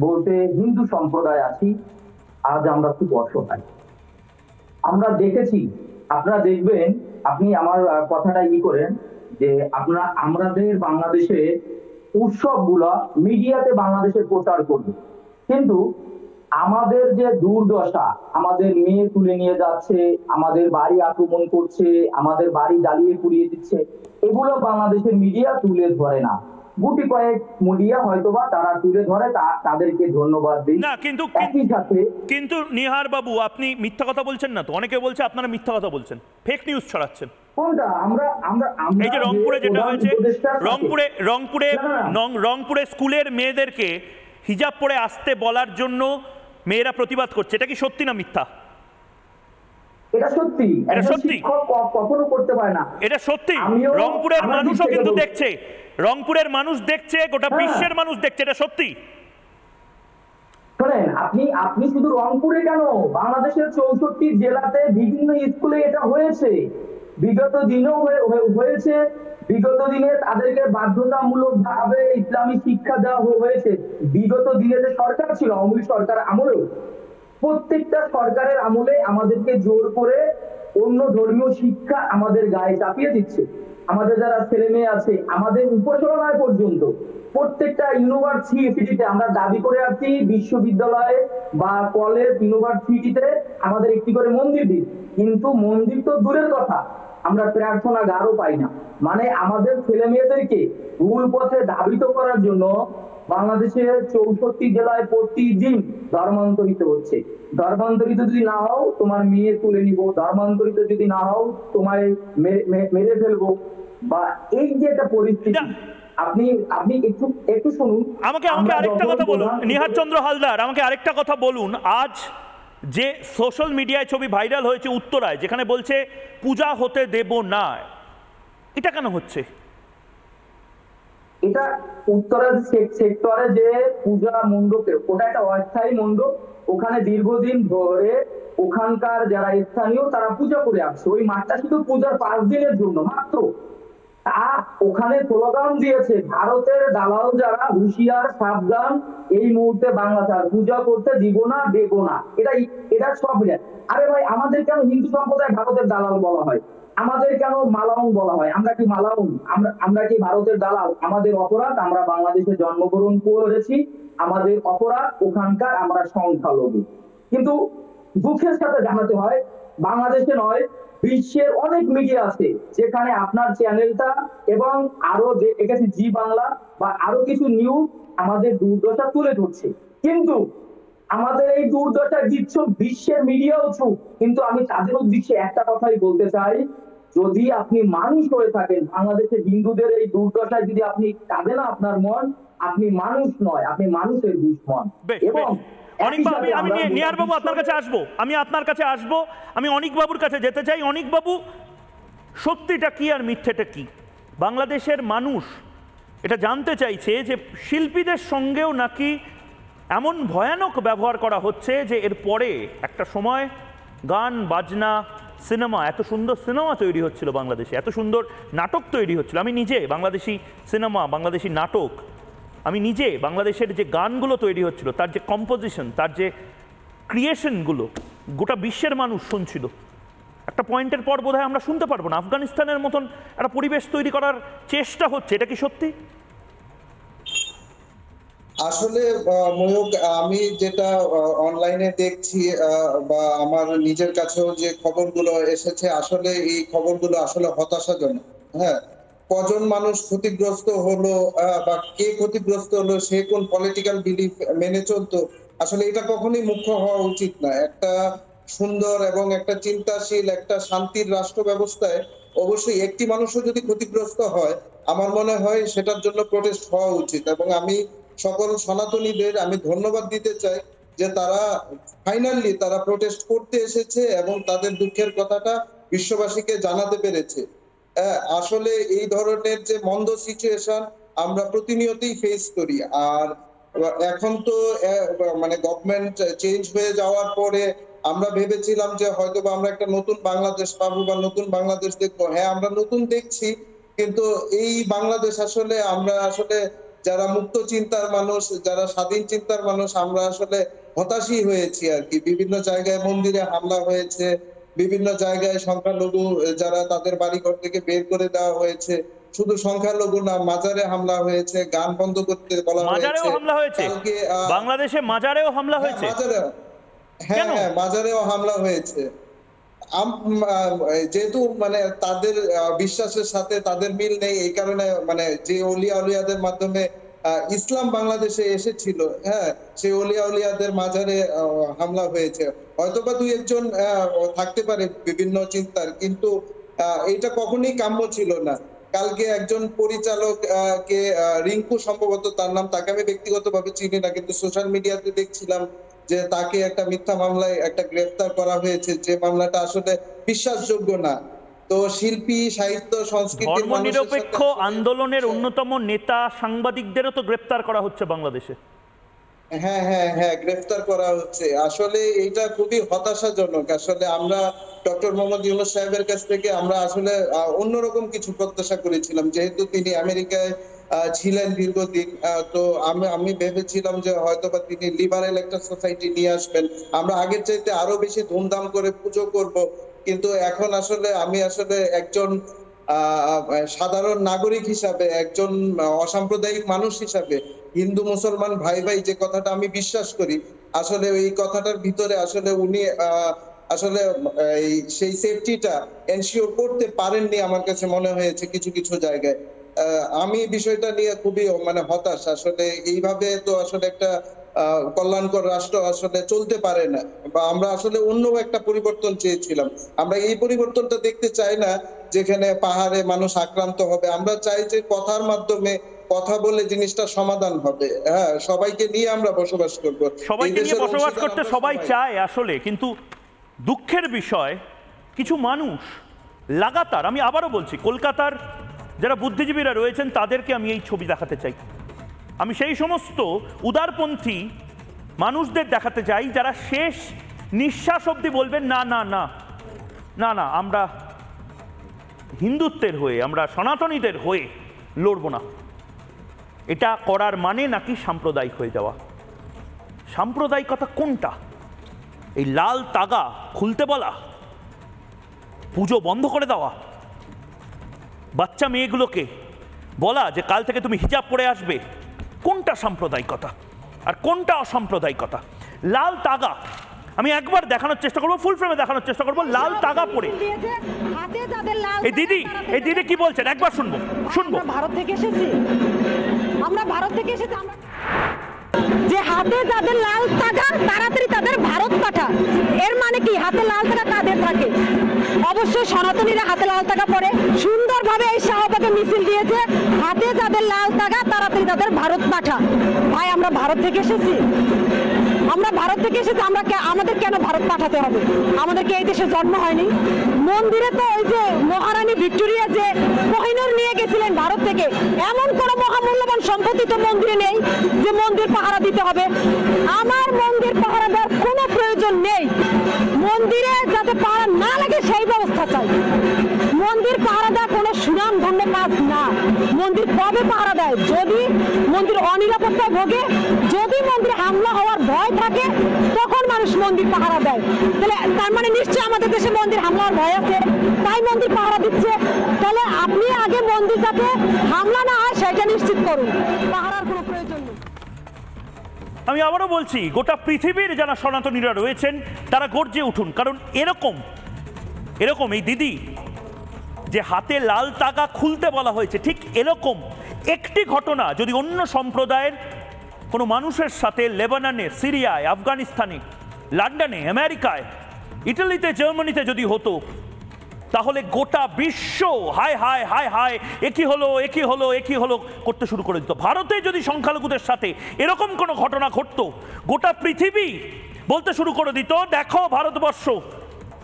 বলতে হিন্দু সম্প্রদায় আছি, আজ আমরা খুব অসহায়। আমরা দেখেছি, আপনারা দেখবেন, আপনি আমার কথাটা করেন যে আমাদের বাংলাদেশে উৎসবগুলা মিডিয়াতে বাংলাদেশের প্রচার করবে, কিন্তু আমাদের যে দুর্দশা, আমাদের মেয়ে তুলে নিয়ে যাচ্ছে, আমাদের বাড়ি আক্রমণ করছে, আমাদের বাড়ি জ্বালিয়ে পুড়িয়ে দিচ্ছে, এগুলো বাংলাদেশের মিডিয়া তুলে ধরে না। গুটি কয়েক মিডিয়া হয়তোবা তারা তুলে ধরে, তাদেরকে ধন্যবাদ দিই না। কিন্তু নিহার বাবু, আপনি মিথ্যা কথা বলছেন না তো? অনেকে বলছে আপনারা মিথ্যা কথা বলছেন, ফেক নিউজ ছড়াচ্ছেন। কোনটা? এই যে রংপুরে যেটা হয়েছে, রংপুরে স্কুলের মেয়েদেরকে হিজাব পরে আসতে বলার জন্য মেয়েরা প্রতিবাদ করছে, এটা কি সত্যি না মিথ্যা? এটা সত্যি, এটা সত্যি, কখনো করতে পারে না। এটা সত্যি। রংপুরের মানুষও কিন্তু দেখছে, রংপুরের মানুষ দেখছে, গোটা বিশ্বের মানুষ দেখছে, এটা সত্যি। শোনেন, আপনি শুধু রংপুরে কেন, বাংলাদেশের 64 জেলাতে বিভিন্ন স্কুলে এটা হয়েছে, বিগত দিনেও হয়েছে। বিগত দিনে তাদেরকে বাধ্যতামূলক ভাবে ইসলামী শিক্ষা দেওয়া হয়েছে। বিগত দিনে যে সরকার ছিল, আওয়ামী লীগ সরকার আমলেও, প্রত্যেকটা সরকারের আমলে আমাদেরকে জোর করে অন্য ধর্মীয় শিক্ষা আমাদের গায়ে চাপিয়ে দিচ্ছে। আমাদের যারা ছেলে মেয়ে আছে, আমাদের উপসরণায় পর্যন্ত প্রত্যেকটা ইউনিভার্সিটিতে আমরা দাবি করে আসছি, বিশ্ববিদ্যালয়ে বা কলেজ, ইউনিভার্সিটিতে আমাদের একটি করে মন্দির দিই, কিন্তু মন্দির তো দূরের কথা, আমরা প্রার্থনা গারও পাই না। মানে আমাদের ছেলে মেয়েদেরকে ভুল পথে ধাবিত করার জন্য বাংলাদেশের 64 জেলায় প্রতিদিন ধর্মান্তরিত হচ্ছে। ধর্মান্তরিত যদি না হও তোমার মেয়ে তুলে নিব, ধর্মান্তরিত যদি না হও তোমায় মেরে ফেলবো, বা এই যে একটা পরিস্থিতি, আপনি একটু শুনুন। আমাকে আরেকটা কথা বলুন নিহার চন্দ্র হালদার, আমাকে আরেকটা কথা বলুন। আজ যে সোশ্যাল মিডিয়ায় ছবি ভাইরাল হয়েছে উত্তরায়, যেখানে বলছে পূজা হতে দেব না, এটা কেন হচ্ছে? এটা উত্তরের সেক্টরে যে পূজা মণ্ডপে, ওটা একটা অস্থায়ী মণ্ডপ, ওখানে দীর্ঘদিন ধরে ওখানকার যারা স্থানীয় তারা পূজা করে আসছে। ওই মাঠটা শুধু পূজার 5 দিনের জন্য মাত্র। ওখানে স্লোগান দিয়েছে ভারতের দালাল যারা, হুঁশিয়ার সাবধান, এই মুহূর্তে বাংলাদেশ পূজা করতে দিব না, দেব না। এটা সব। আরে ভাই, আমাদের কেন হিন্দু সম্প্রদায় ভারতের দালাল বলা হয়? আমাদের কেন মালাউন বলা হয়? আমরা কি মালাউন? আমরা কি ভারতের দালাল? আমাদের অপরাধ, আমরা বাংলাদেশে জন্মগ্রহণ করেছি, আমাদের অপরাধ ওখানকার আমরা সংখ্যালঘু। কিন্তু দুঃখের সাথে জানাতে হয়, বাংলাদেশে নয়, বিশ্বের অনেক মিডিয়া আছে যেখানে আপনার চ্যানেলটা এবং আরো যে একাছে জি বাংলা বা আরো কিছু নিউজ আমাদের দুর্দশা তুলে ধরছে। কিন্তু আমাদের এই দুর্দশা দিচ্ছ বিশ্বের মিডিয়াও চুপ। কিন্তু আমি তাদের উদ্দেশ্যে একটা কথাই বলতে চাই, যদি আপনি মানুষ হয়ে থাকেন, বাংলাদেশের হিন্দুদের এই দুর্দশায় যদি আপনি কাঁদে না আপনার মন, আপনি মানুষ নয়, আপনি মানুষের দুশ্মন। এবং আমি নিহার বাবু আপনার কাছে আসবো, আমি অনিক বাবুর কাছে যেতে চাই। অনিক বাবু, সত্যিটা কি আর মিথ্যেটা কি? বাংলাদেশের মানুষ এটা জানতে চাইছে যে শিল্পীদের সঙ্গেও নাকি এমন ভয়ানক ব্যবহার করা হচ্ছে যে এরপরে একটা সময় গান বাজনা সিনেমা, এত সুন্দর সিনেমা তৈরি হচ্ছিল বাংলাদেশে, এত সুন্দর নাটক তৈরি হচ্ছিল। আমি নিজে বাংলাদেশি সিনেমা, বাংলাদেশি নাটক, আমি নিজে বাংলাদেশের যে গানগুলো তৈরি হচ্ছিল, তার যে কম্পোজিশন, তার যে ক্রিয়েশনগুলো গোটা বিশ্বের মানুষ শুনছিল। একটা পয়েন্টের পর বোধহয় আমরা শুনতে পারবো না। আফগানিস্তানের মতন একটা পরিবেশ তৈরি করার চেষ্টা হচ্ছে, এটা কি সত্যি? আসলে ময়ূক, আমি যেটা অনলাইনে দেখছি বা আমার নিজের কাছেও যে খবরগুলো এসেছে, আসলে এই খবরগুলো আসলে হতাশাজনক। হ্যাঁ, কজন মানুষ ক্ষতিগ্রস্ত হলো বা কে ক্ষতিগ্রস্ত হলো, সে কোন পলিটিক্যাল বিলিফ মেনে চলতো, আসলে এটা কখনোই মুখ্য হওয়া উচিত না। একটা সুন্দর এবং একটা চিন্তাশীল, একটা শান্তির রাষ্ট্র ব্যবস্থায় অবশ্যই একটি মানুষও যদি ক্ষতিগ্রস্ত হয়, আমার মনে হয় সেটার জন্য প্রোটেস্ট হওয়া উচিত। এবং আমি সকল সনাতনীদের আমি ধন্যবাদ দিতে চাই যে তারা ফাইনালি তারা প্রোটেস্ট করতে এসেছে এবং তাদের দুঃখের কথাটা বিশ্ববাসীকে জানাতে পেরেছে। আসলে এই ধরনের যে মন্দ সিচুয়েশন আমরা প্রতিনিয়তই ফেস করি। আর এখন তো মানে গভর্নমেন্ট চেঞ্জ হয়ে যাওয়ার পরে আমরা ভেবেছিলাম যে হয়তো আমরা একটা নতুন বাংলাদেশ পাবো বা নতুন বাংলাদেশ দেখবো। হ্যাঁ, আমরা নতুন দেখছি, কিন্তু এই বাংলাদেশ আসলে আমরা আসলে যারা মুক্ত চিন্তার মানুষ, যারা স্বাধীন চিন্তার মানুষ, আমরা আসলে হতাশই হয়েছি আর কি। বিভিন্ন জায়গায় মন্দিরে হামলা হয়েছে, বিভিন্ন জায়গায় সংখ্যালঘু যারা তাদের বাড়িঘর থেকে বের করে দেওয়া হয়েছে। শুধু সংখ্যালঘু না, মাজারে হামলা হয়েছে, গান বন্ধ করতে বলা হয়েছে, বাংলাদেশে মাজারেও হামলা হয়েছে। হ্যাঁ, মাজারেও হামলা হয়েছে। যেহেতু মানে তাদের বিশ্বাসের সাথে তাদের মিল নেই, এই কারণে মানে যে ওলিয়া উলিয়াদের মাধ্যমে ইসলাম বাংলাদেশে এসেছিল, হ্যাঁ, সেই ওলিয়া উলিয়াদের মাজারে হামলা হয়েছে। হয়তোবা 2-1 থাকতে পারে বিভিন্ন চিন্তার, কিন্তু এটা কখনোই কাম্য ছিল না। কালকে একজন পরিচালক কে রিঙ্কু সম্ভবত তার নাম, তাকে আমি ব্যক্তিগতভাবে চিনি না, কিন্তু সোশ্যাল মিডিয়াতে দেখছিলাম যে তাকে একটা মিথ্যা মামলায় একটা গ্রেফতার করা হয়েছে, যে মামলাটা আসলে বিশ্বাসযোগ্য না। তো শিল্পী, সাহিত্য, সংস্কৃতি, ধর্মনিরপেক্ষ আন্দোলনের অন্যতম নেতা সাংবাদিকদেরও তো গ্রেফতার করা হচ্ছে বাংলাদেশে। হ্যাঁ, গ্রেফতার করা হচ্ছে। আসলে এটা খুবই হতাশাজনক। আসলে আমরা ডক্টর মোহাম্মদ ইউনূস সাহেবের কাছ থেকে আমরা আসলে অন্যরকম কিছু প্রত্যাশা করেছিলাম, যেহেতু তিনি আমেরিকায় ছিলেন দীর্ঘদিন। তো আমি ভেবেছিলাম যে হয়তোবা তিনি লিবারেল একটা সোসাইটি নিয়ে আসবেন, আমরা আগের চাইতে আরো বেশি ধুমধাম করে পুজো করব। কিন্তু এখন আসলে আমি আসলে একজন সাধারণ নাগরিক হিসাবে, একজন অসাম্প্রদায়িক মানুষ হিসাবে, হিন্দু মুসলমান ভাই ভাই যে কথাটা আমি বিশ্বাস করি, আসলে এই কথাটার ভিতরে আসলে উনি আসলে সেই সেফটিটা এনশিওর করতে পারেননি আমার কাছে মনে হয়েছে কিছু কিছু জায়গায়। আমি বিষয়টা নিয়ে খুবই মানে হতাশ। আসলে এইভাবে তো আসলে একটা কল্যাণকর রাষ্ট্র আসলে চলতে পারে না, বা আমরা আসলে অন্য একটা পরিবর্তন চেয়েছিলাম। আমরা এই পরিবর্তনটা দেখতে চাই না যেখানে পাহাড়ে মানুষ আক্রান্ত হবে। আমরা চাই যে কথার মাধ্যমে কথা বলে জিনিসটা সমাধান হবে। হ্যাঁ, সবাইকে নিয়ে আমরা বসবাস করব, সবাইকে নিয়ে বসবাস করতে সবাই চায় আসলে, কিন্তু দুঃখের বিষয় কিছু মানুষ লাগাতার, আমি আবারও বলছি, কলকাতার যারা বুদ্ধিজীবীরা রয়েছেন তাদেরকে আমি এই ছবি দেখাতে চাই। আমি সেই সমস্ত উদারপন্থী মানুষদের দেখাতে চাই যারা শেষ নিঃশ্বাস অবধি বলবেন না না না না না, আমরা হিন্দুত্বের হয়ে, আমরা সনাতনীদের হয়ে লড়ব না। এটা করার মানে নাকি সাম্প্রদায়িক হয়ে যাওয়া। সাম্প্রদায়িকতা কোনটা? এই লাল তাগা খুলতে বলা, পুজো বন্ধ করে দেওয়া, বাচ্চা মেয়েগুলোকে বলা যে কাল থেকে তুমি হিজাব পরে আসবে, কোনটা সাম্প্রদায়িকতা আর কোনটা অসাম্প্রদায়িকতা? লাল তাগা আমি একবার দেখানোর চেষ্টা করবো, ফুল ফ্রেমে দেখানোর চেষ্টা করবো। লাল তাগা পরে এই দিদি কি বলছেন একবার শুনবো। ভারত থেকে এসেছি, আমরা ভারত থেকে এসেছি, যে হাতে যাদের লাল তাগা তাড়াতাড়ি তাদের ভারত পাঠা। এর মানে কি? হাতে লাল তাগা কাদের থাকে? অবশ্যই সনাতনীরা হাতে লাল তাগা পরে সুন্দরভাবে এই শাহবাগে মিছিল দিয়েছে। হাতে যাদের লাল তাগা তাড়াতাড়ি তাদের ভারত পাঠা। ভাই, আমরা ভারত থেকে এসেছি, আমরা ভারত থেকে এসেছি, আমাদের কেন ভারত পাঠাতে হবে? আমাদেরকে এই দেশে জন্ম হয়নি? মন্দিরে তো ওই যে মহারানী ভিক্টোরিয়া যে কোহিনূর নিয়ে গেছিলেন ভারত থেকে, এমন কোনো মহামূল্যবান সম্পত্তি তো মন্দিরে নেই যে মন্দির পাহারা দিতে হবে। আমার মন্দির পাহারা দেওয়ার কোনো প্রয়োজন নেই। মন্দিরে যাতে পাহারা না লাগে সেই ব্যবস্থা চাই। মন্দির পাহারা দেওয়া কোনো সুনাম ধন্য কাজ না। মন্দির কবে পাহারা দেয়? যদি মন্দির অনিরাপত্তায় ভোগে, যদি মন্দিরে হামলা হওয়ার ভয় থাকে, তখন মানুষ মন্দির পাহারা দেয়। তাহলে তার মানে নিশ্চয়ই আমাদের দেশে মন্দির হামলার ভয় আছে, তাই মন্দির পাহারা দিচ্ছে। তাহলে আপনি আগে মন্দির যাতে হামলা না হয় সেটা নিশ্চিত করুন, পাহারার কোনো প্রয়োজন নেই। আমি আবারও বলছি, গোটা পৃথিবীর যারা সনাতনীরা রয়েছেন তারা গর্জে উঠুন, কারণ এরকম এই দিদি যে হাতে লাল তাগা খুলতে বলা হয়েছে, ঠিক এরকম একটি ঘটনা যদি অন্য সম্প্রদায়ের কোনো মানুষের সাথে লেবাননে, সিরিয়ায়, আফগানিস্তানে, লন্ডনে, আমেরিকায়, ইটালিতে, জার্মানিতে যদি হতো, তাহলে গোটা বিশ্ব হায় হায় হায় হায় একই হলো করতে শুরু করে দিত। ভারতে যদি সংখ্যালঘুদের সাথে এরকম কোনো ঘটনা ঘটতো, গোটা পৃথিবী বলতে শুরু করে দিত, দেখো ভারতবর্ষ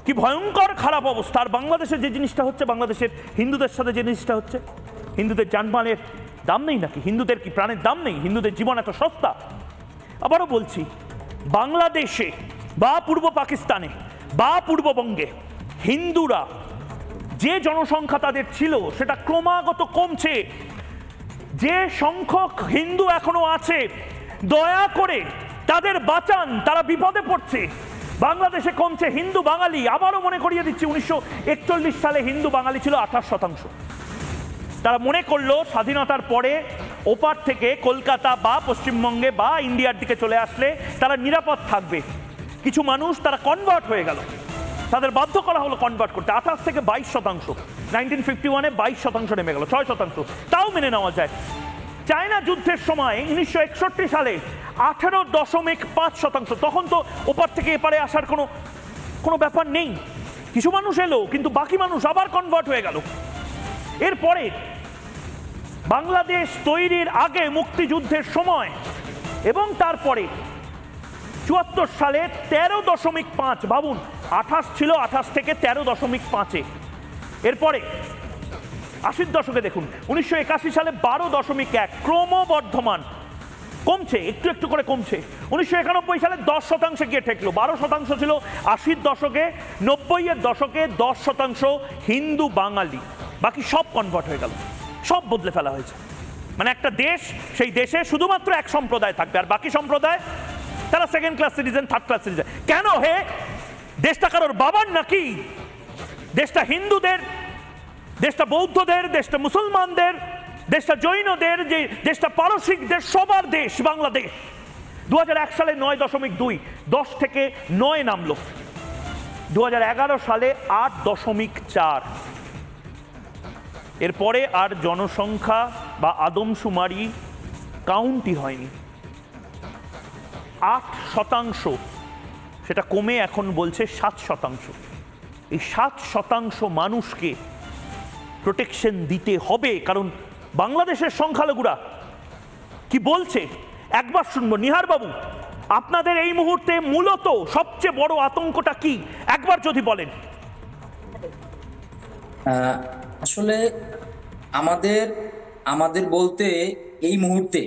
কি ভয়ঙ্কর খারাপ অবস্থা। আর বাংলাদেশে যে জিনিসটা হচ্ছে, বাংলাদেশের হিন্দুদের সাথে যে জিনিসটা হচ্ছে, হিন্দুদের জানমালের দাম নেই নাকি? হিন্দুদের কি প্রাণের দাম নেই? হিন্দুদের জীবন এত সস্তা? আবারও বলছি, বাংলাদেশে বা পূর্ব পাকিস্তানে বা পূর্ববঙ্গে হিন্দুরা যে জনসংখ্যা তাদের ছিল সেটা ক্রমাগত কমছে। যে সংখ্যক হিন্দু এখনো আছে, দয়া করে তাদের বাঁচান, তারা বিপদে পড়ছে। বাংলাদেশে কমছে হিন্দু বাঙালি। আবারও মনে করিয়ে দিচ্ছি, 1941 সালে হিন্দু বাঙালি ছিল 28%। তারা মনে করলো স্বাধীনতার পরে ওপার থেকে কলকাতা বা পশ্চিমবঙ্গে বা ইন্ডিয়ার দিকে চলে আসলে তারা নিরাপদ থাকবে। কিছু মানুষ তারা কনভার্ট হয়ে গেল, তাদের বাধ্য করা হলো কনভার্ট করতে। 28 থেকে 22%, 1951-এ 22% নেমে গেল, 6%। তাও মেনে নেওয়া যায়। চায়না যুদ্ধের সময় 1961 সালে 18.5%। তখন তো ওপার থেকে এপারে আসার কোনো ব্যাপার নেই। কিছু মানুষ এলো, কিন্তু বাকি মানুষ আবার কনভার্ট হয়ে গেল। এরপরে বাংলাদেশ তৈরির আগে, মুক্তিযুদ্ধের সময় এবং তারপরে 74 সালে 13.5, ভাবুন 28 ছিল, 28 থেকে 13.5-এ। এরপরে 80-র দশকে দেখুন, 1981 সালে 12.1, ক্রমবর্ধমান, কমছে, একটু একটু করে কমছে। 1991 সালে 10% গিয়ে ঠেকলো, 12% ছিল 80-র দশকে। 90-এর দশকে 10% হিন্দু বাঙালি, বাকি সব কনভার্ট হয়ে গেল, সব বদলে ফেলা হয়েছে। মানে একটা দেশ, সেই দেশে শুধুমাত্র এক সম্প্রদায় থাকবে, আর বাকি সম্প্রদায় তারা second class citizen, third class citizen. কেন হে? দেশটা কারোর বাবার নাকি? দেশটা হিন্দুদের, দেশটা বৌদ্ধদের, দেশটা মুসলমানদের, দেশটা জৈনদের, যে দেশটা পারসিকদের, সবার দেশ বাংলাদেশ। 2001 সালে 9.2, 10 থেকে 9 নামলো। 2011 সালে 8.4। এরপরে আর জনসংখ্যা বা আদমশুমারি কাউন্টই হয়নি। 8% সেটা কমে এখন বলছে 7%। এই 7% মানুষকে প্রোটেকশন দিতে হবে, কারণ বাংলাদেশের সংখ্যালঘুরা কি বলছে একবার শুনবো। নিহার বাবু, আপনাদের এই মুহূর্তে মূলত সবচেয়ে বড় আতঙ্কটা কি একবার যদি বলেন। আসলে আমাদের বলতে এই মুহূর্তে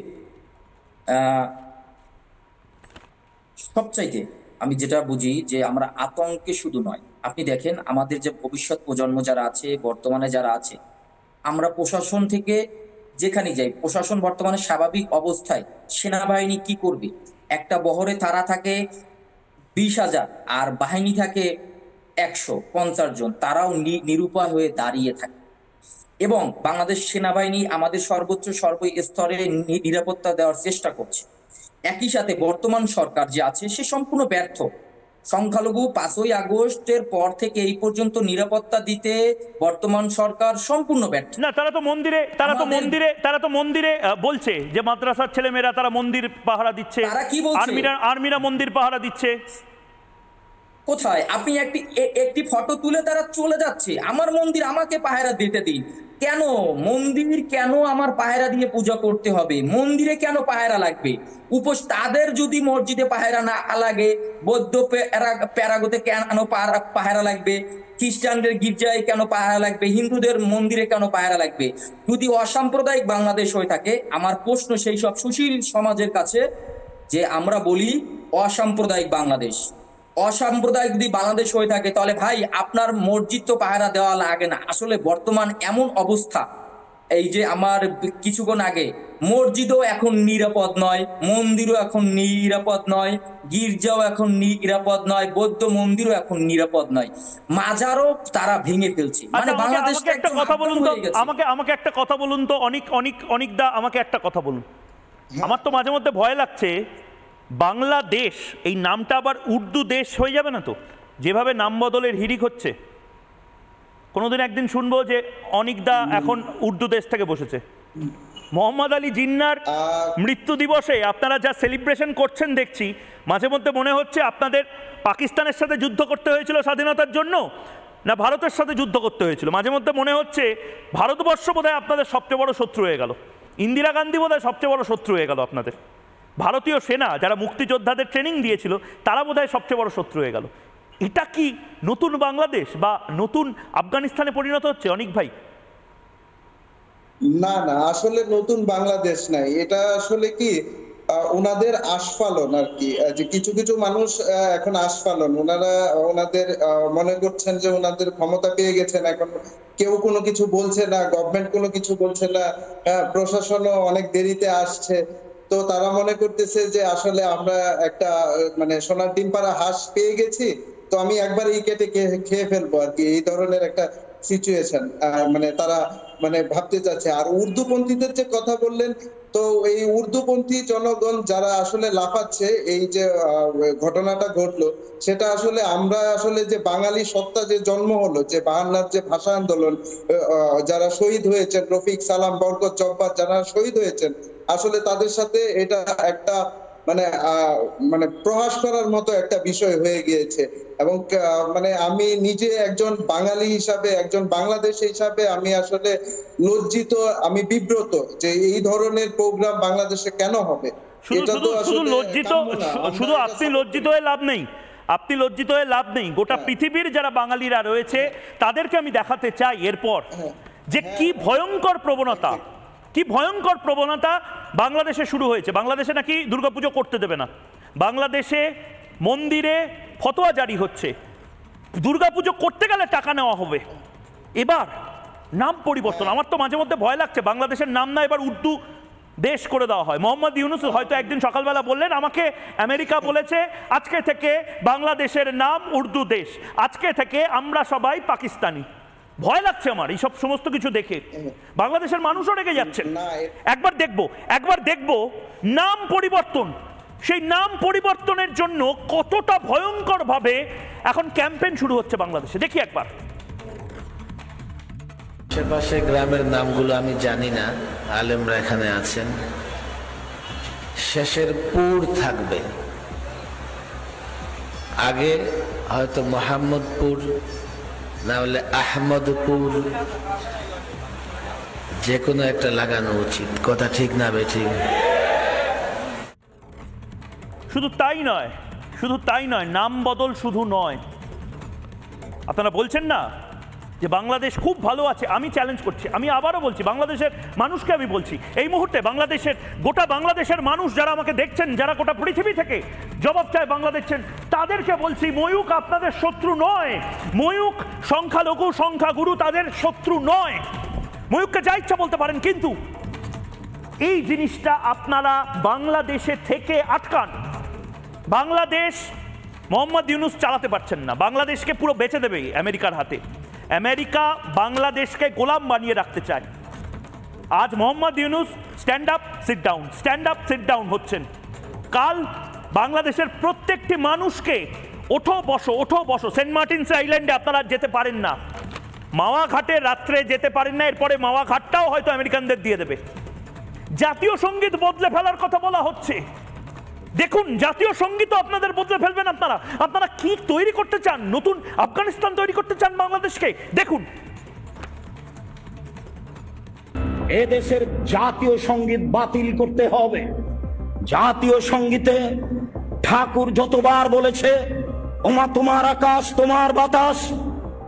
সবচাইতে আমি যেটা বুঝি যে আমরা আতঙ্কে শুধু নয়, আপনি দেখেন আমাদের যে ভবিষ্যৎ প্রজন্ম যারা আছে, বর্তমানে যারা আছে, আমরা প্রশাসন থেকে যেখানে যাই, প্রশাসন বর্তমানে স্বাভাবিক অবস্থায়, সেনাবাহিনী কি করবে, একটা বহরে তারা থাকে 20,000 আর বাহিনী থাকে 150 জন, তারাও নিরুপায় হয়ে দাঁড়িয়ে থাকে। এবং বাংলাদেশ সেনাবাহিনী আমাদের সর্বোচ্চ সর্বস্তরে নিরাপত্তা দেওয়ার চেষ্টা করছে। একই সাথে বর্তমান সরকার যে আছে সে সম্পূর্ণ ব্যর্থ। সংখ্যালঘু 5ই আগস্টের পর থেকে এই পর্যন্ত নিরাপত্তা দিতে বর্তমান সরকার সম্পূর্ণ ব্যর্থ। না, তারা তো মন্দিরে বলছে যে মাদ্রাসার ছেলেমেয়েরা তারা মন্দির পাহারা দিচ্ছে, তারা কি বলছে, আর্মিরা মন্দির পাহারা দিচ্ছে। কোথায়? আপনি একটি ফটো তুলে তারা চলে যাচ্ছে, আমার মন্দির আমাকে পাহারা দিতে দিন। কেন মন্দির, কেন আমার পাহারা দিয়ে পূজা করতে হবে? মন্দিরে কেন পাহারা লাগবে? তাদের যদি মসজিদে পাহারা না লাগে, বৌদ্ধ প্যারাগোতে কেন পাহারা লাগবে? খ্রিস্টানদের গির্জায় কেন পাহারা লাগবে? হিন্দুদের মন্দিরে কেন পাহারা লাগবে? যদি অসাম্প্রদায়িক বাংলাদেশ হয়ে থাকে, আমার প্রশ্ন সেই সব সুশীল সমাজের কাছে যে আমরা বলি অসাম্প্রদায়িক বাংলাদেশ, অসাম্প্রদায়িক যদি বাংলাদেশ হয়ে থাকে, তাহলে ভাই আপনার মসজিদ তো পাহারা দেওয়া লাগে না। আসলে বর্তমান এমন অবস্থা, এই যে আমার কিছুক্ষণ আগে মসজিদও এখন নিরাপদ নয়, মন্দিরও এখন নিরাপদ নয়, গির্জাও এখন নিরাপদ নয়, বৌদ্ধ মন্দিরও এখন নিরাপদ নয়, মাজারও তারা ভেঙে ফেলছে। মানে বাংলাদেশ একটা কথা বলুন তো, আমাকে একটা কথা বলুন তো, অনেকদা আমাকে একটা কথা বলুন। আমার তো মাঝে মধ্যে ভয় লাগছে বাংলাদেশ এই নামটা আবার উর্দু দেশ হয়ে যাবে না তো, যেভাবে নাম বদলের হিড়িক হচ্ছে। কোনোদিন একদিন শুনবো যে অনিকদা এখন উর্দু দেশ থেকে বসেছে। মোহাম্মদ আলী জিন্নার মৃত্যু দিবসে আপনারা যা সেলিব্রেশন করছেন দেখছি, মাঝে মধ্যে মনে হচ্ছে আপনাদের পাকিস্তানের সাথে যুদ্ধ করতে হয়েছিল স্বাধীনতার জন্য, না ভারতের সাথে যুদ্ধ করতে হয়েছিল। মাঝে মধ্যে মনে হচ্ছে ভারতবর্ষ বোধহয় আপনাদের সবচেয়ে বড় শত্রু হয়ে গেল, ইন্দিরা গান্ধী বোধহয় সবচেয়ে বড় শত্রু হয়ে গেল আপনাদের। ভারতীয় সেনা যারা মুক্তিযোদ্ধাদের ট্রেনিং দিয়েছিল তারা বোধহয় সবচেয়ে বড় শত্রু হয়ে গেল। এটা কি নতুন বাংলাদেশ বা নতুন আফগানিস্তানে পরিণত হচ্ছে অনিক ভাই? না না, আসলে নতুন বাংলাদেশ নাই, এটা আসলে কি ওনাদের আস্ফালন আর কি। যে কিছু কিছু মানুষ এখন আস্ফালন, ওনাদের মনে করছেন যে ওনাদের ক্ষমতা পেয়ে গেছেন, এখন কেউ কোনো কিছু বলছে না, গভর্নমেন্ট কোনো কিছু বলছে না, প্রশাসনও অনেক দেরিতে আসছে। তো তারা মনে করতেছে যে আসলে আমরা একটা মানে সোনার ডিম পাড়া হাঁস পেয়ে গেছি, তো আমি একবার এই কেটে খেয়ে ফেলবো আর কি, এই ধরনের একটা সিচুয়েশন মানে তারা মানে ভাবতে চাচ্ছে। আর উর্দুপন্থীদের যে কথা বললেন, তো এই উর্দুপন্থী জনগণ যারা আসলে লাফাচ্ছে, এই যে ঘটনাটা ঘটলো, সেটা আসলে আমরা আসলে যে বাঙালি সত্তা যে জন্ম হলো, যে 52 যে ভাষা আন্দোলন, যারা শহীদ হয়েছেন, রফিক, সালাম, বরকত, জব্বার যারা শহীদ হয়েছেন, আসলে তাদের সাথে এটা একটা মানে প্রহাস করার মতো একটা বিষয় হয়ে গিয়েছে। এবং মানে আমি নিজে একজন বাঙালি হিসাবে, একজন বাংলাদেশী হিসাবে আমি আসলে লজ্জিত, আমি বিব্রত যে এই ধরনের প্রোগ্রাম বাংলাদেশে কেন হবে। শুধু আপনি লজ্জিত হয়ে লাভ নেই, আপনি লজ্জিত হয়ে লাভ নেই, গোটা পৃথিবীর যারা বাঙালিরা রয়েছে তাদেরকে আমি দেখাতে চাই এরপর যে কি ভয়ঙ্কর প্রবণতা, কি ভয়ঙ্কর প্রবণতা বাংলাদেশে শুরু হয়েছে। বাংলাদেশে নাকি দুর্গাপুজো করতে দেবে না, বাংলাদেশে মন্দিরে ফতোয়া জারি হচ্ছে, দুর্গাপুজো করতে গেলে টাকা নেওয়া হবে। এবার নাম পরিবর্তন, আমার তো মাঝে মধ্যে ভয় লাগছে বাংলাদেশের নাম না এবার উর্দু দেশ করে দেওয়া হয়। মোহাম্মদ ইউনুস হয়তো একদিন সকালবেলা বললেন আমাকে আমেরিকা বলেছে আজকে থেকে বাংলাদেশের নাম উর্দু দেশ, আজকে থেকে আমরা সবাই পাকিস্তানি। ভয় লাগছে আমার এইসব সমস্ত কিছু দেখে। বাংলাদেশের মানুষও রেগে যাচ্ছেন। একবার দেখবো নাম পরিবর্তন, সেই নাম পরিবর্তনের জন্য কতটা ভয়ঙ্কর ভাবে এখন ক্যাম্পেইন শুরু হচ্ছে বাংলাদেশে। দেখি একবার। আশেপাশে গ্রামের নামগুলো আমি জানি না, আলেমরা এখানে আছেন। শেষের পুর থাকবে, আগে হয়তো মোহাম্মদপুর, না হলে আহমদপুর, যে কোনো একটা লাগানো উচিত। কথা ঠিক না বেঠিক? শুধু তাই নয়, নাম বদল শুধু নয়। আপনারা বলছেন না যে বাংলাদেশ খুব ভালো আছে, আমি চ্যালেঞ্জ করছি, আমি আবারও বলছি, বাংলাদেশের মানুষকে আমি বলছি, এই মুহূর্তে গোটা বাংলাদেশের মানুষ যারা আমাকে দেখছেন, যারা গোটা পৃথিবী থেকে জবাব চায় বাংলাদেশের, তাদেরকে বলছি, ময়ূক আপনাদের শত্রু নয়। ময়ূক সংখ্যালঘু সংখ্যাগুরু তাদের শত্রু নয়। ময়ূককে যা ইচ্ছা বলতে পারেন, কিন্তু এই জিনিসটা আপনারা বাংলাদেশে থেকে আটকান। বাংলাদেশ মোহাম্মদ ইউনূস চালাতে পারছেন না, বাংলাদেশকে পুরো বেচে দেবে আমেরিকার হাতে। আমেরিকা বাংলাদেশকে গোলাম বানিয়ে রাখতে চায়। আজ Mohammad Yunus stand up sit down হচ্ছেন। কাল বাংলাদেশের প্রত্যেকটি মানুষকে ওঠো বসো। সেন্ট মার্টিনস আইল্যান্ডে আপনারা যেতে পারেন না, মাওয়া ঘাটে রাত্রে যেতে পারেন না, এরপরে মাওয়া ঘাটটাও হয়তো আমেরিকানদের দিয়ে দেবে। জাতীয় সঙ্গীত বদলে ফেলার কথা বলা হচ্ছে। দেখুন, জাতীয় সঙ্গীত আপনাদের বদলে ফেলবেন আপনারা কি তৈরি করতে চান? নতুন আফগানিস্তান তৈরি করতে চান বাংলাদেশকে? দেখুন, এদেশের জাতীয় সঙ্গীত বাতিল করতে হবে। জাতীয় সঙ্গীতে ঠাকুর যতবার বলেছে ওমা তোমার আকাশ তোমার বাতাস,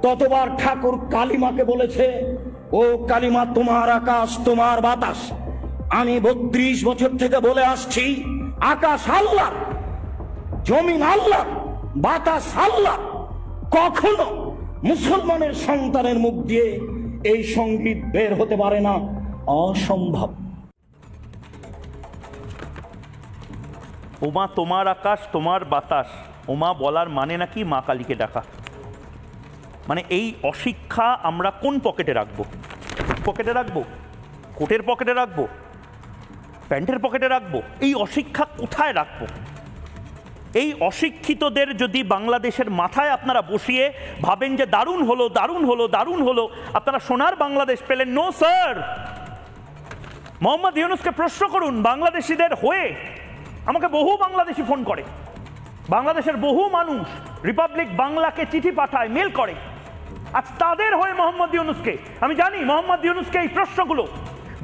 ততবার ঠাকুর কালিমাকে বলেছে ও কালিমা তোমার আকাশ তোমার বাতাস। আমি 32 বছর থেকে বলে আসছি, আকাশ আল্লাহ, জমিন আল্লাহ, বাতাস আল্লাহ। কখনো মুসলমানের সন্তানের মুখ দিয়ে এই সঙ্গীত বের হতে পারে না, অসম্ভব। ওমা তোমার আকাশ তোমার বাতাস, ওমা বলার মানে নাকি মা কালীকে ডাকা। মানে এই অশিক্ষা আমরা কোন পকেটে রাখবো? পকেটে রাখবো, কোটের পকেটে রাখবো, প্যান্টের পকেটে রাখবো? এই অশিক্ষা কোথায় রাখবো? এই অশিক্ষিতদের যদি বাংলাদেশের মাথায় আপনারা বসিয়ে ভাবেন যে দারুণ হলো, আপনারা সোনার বাংলাদেশ পেলেন। No sir. মোহাম্মদ ইউনূসকে প্রশ্ন করুন বাংলাদেশিদের হয়ে। আমাকে বহু বাংলাদেশি ফোন করে, বাংলাদেশের বহু মানুষ রিপাবলিক বাংলাকে চিঠি পাঠায়, মেল করে। আজ তাদের হয়ে মোহাম্মদ ইউনূসকে, আমি জানি মোহাম্মদ ইউনূসকে এই প্রশ্নগুলো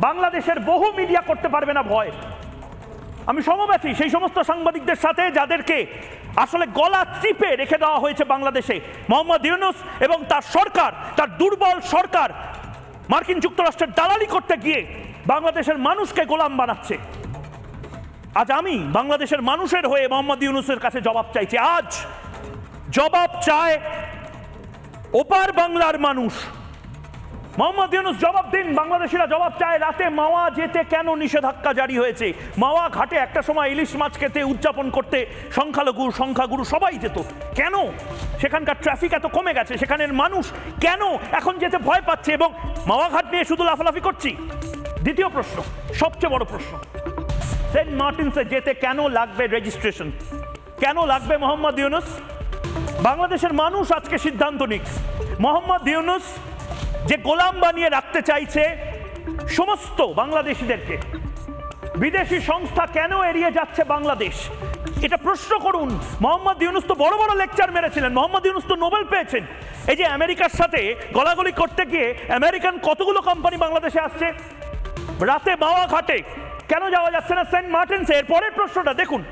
বাংলাদেশের বহু মিডিয়া করতে পারবে না ভয়। আমি সমব্যথী সেই সমস্ত সাংবাদিকদের সাথে যাদেরকে আসলে গলা চিপে রেখে দেওয়া হয়েছে বাংলাদেশে। মোহাম্মদ ইউনূস এবং তার সরকার, তার দুর্বল সরকার মার্কিন যুক্তরাষ্ট্রের দালালি করতে গিয়ে বাংলাদেশের মানুষকে গোলাম বানাচ্ছে। আজ আমি বাংলাদেশের মানুষের হয়ে মোহাম্মদ ইউনূসের কাছে জবাব চাইছি। আজ জবাব চায় ওপার বাংলার মানুষ। মোহাম্মদ ইউনূস জবাব দিন। বাংলাদেশিরা জবাব চায়, রাতে মাওয়া যেতে কেন নিষেধাজ্ঞা জারি হয়েছে? মাওয়া ঘাটে একটা সময় ইলিশ মাছ খেতে উদযাপন করতে সংখ্যালঘু সংখ্যাগুরু সবাই যেত, কেন সেখানকার ট্রাফিক এত কমে গেছে? সেখানের মানুষ কেন এখন যেতে ভয় পাচ্ছে? এবং মাওয়া ঘাট নিয়ে শুধু লাফালাফি করছি? দ্বিতীয় প্রশ্ন, সবচেয়ে বড় প্রশ্ন, সেন্ট মার্টিনসে যেতে কেন লাগবে রেজিস্ট্রেশন? কেন লাগবে? মোহাম্মদ ইউনূস, বাংলাদেশের মানুষ আজকে সিদ্ধান্ত নিক। মোহাম্মদ ইউনূস যে গোলাম বানিয়ে রাখতে চাইছে সমস্ত বাংলাদেশিদেরকে, বিদেশি সংস্থা কেন এড়িয়ে যাচ্ছে বাংলাদেশ? এটা প্রশ্ন করুন। মোহাম্মদ ইউনূস তো বড় বড় লেকচার মেরেছিলেন, মোহাম্মদ ইউনূস তো নোবেল পেয়েছেন। এই যে আমেরিকার সাথে গলাগলি করতে গিয়ে আমেরিকান কতগুলো কোম্পানি বাংলাদেশে আসছে, রাতে মাওয়া ঘাটে কেন যাওয়া যাচ্ছে না সেন্ট মার্টিনসে? এর পরের প্রশ্নটা দেখুন,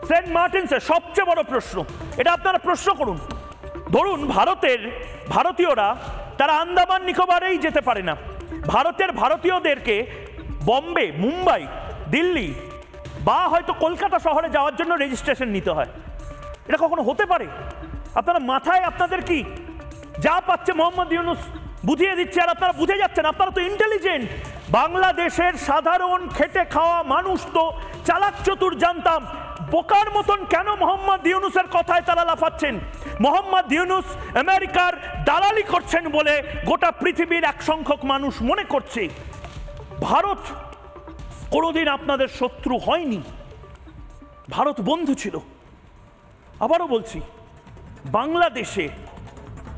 সেন্ট মার্টিনসে সবচেয়ে বড় প্রশ্ন, এটা আপনারা প্রশ্ন করুন। ধরুন ভারতীয়রা তারা আন্দামান নিকোবরেই যেতে পারে না, ভারতীয়দেরকে বম্বে, মুম্বাই, দিল্লি বা হয়তো কলকাতা শহরে যাওয়ার জন্য রেজিস্ট্রেশন নিতে হয়। এটা কখনো হতে পারে? আপনারা মাথায় আপনাদের কি যা পাচ্ছে মোহাম্মদ ইউনূস বুঝিয়ে দিচ্ছে, আর আপনারা বুঝে যাচ্ছেন। আপনারা তো ইন্টেলিজেন্ট। বাংলাদেশের সাধারণ খেটে খাওয়া মানুষ তো চালাক চতুর জানতাম, বোকার মতন কেন মোহাম্মদ ইউনূসের কথায় তারা লাফাচ্ছেন? মোহাম্মদ ইউনূস আমেরিকার দালালি করছেন বলে গোটা পৃথিবীর এক সংখ্যক মানুষ মনে করছে। ভারত কোনোদিন আপনাদের শত্রু হয়নি, ভারত বন্ধু ছিল। আবারও বলছি, বাংলাদেশে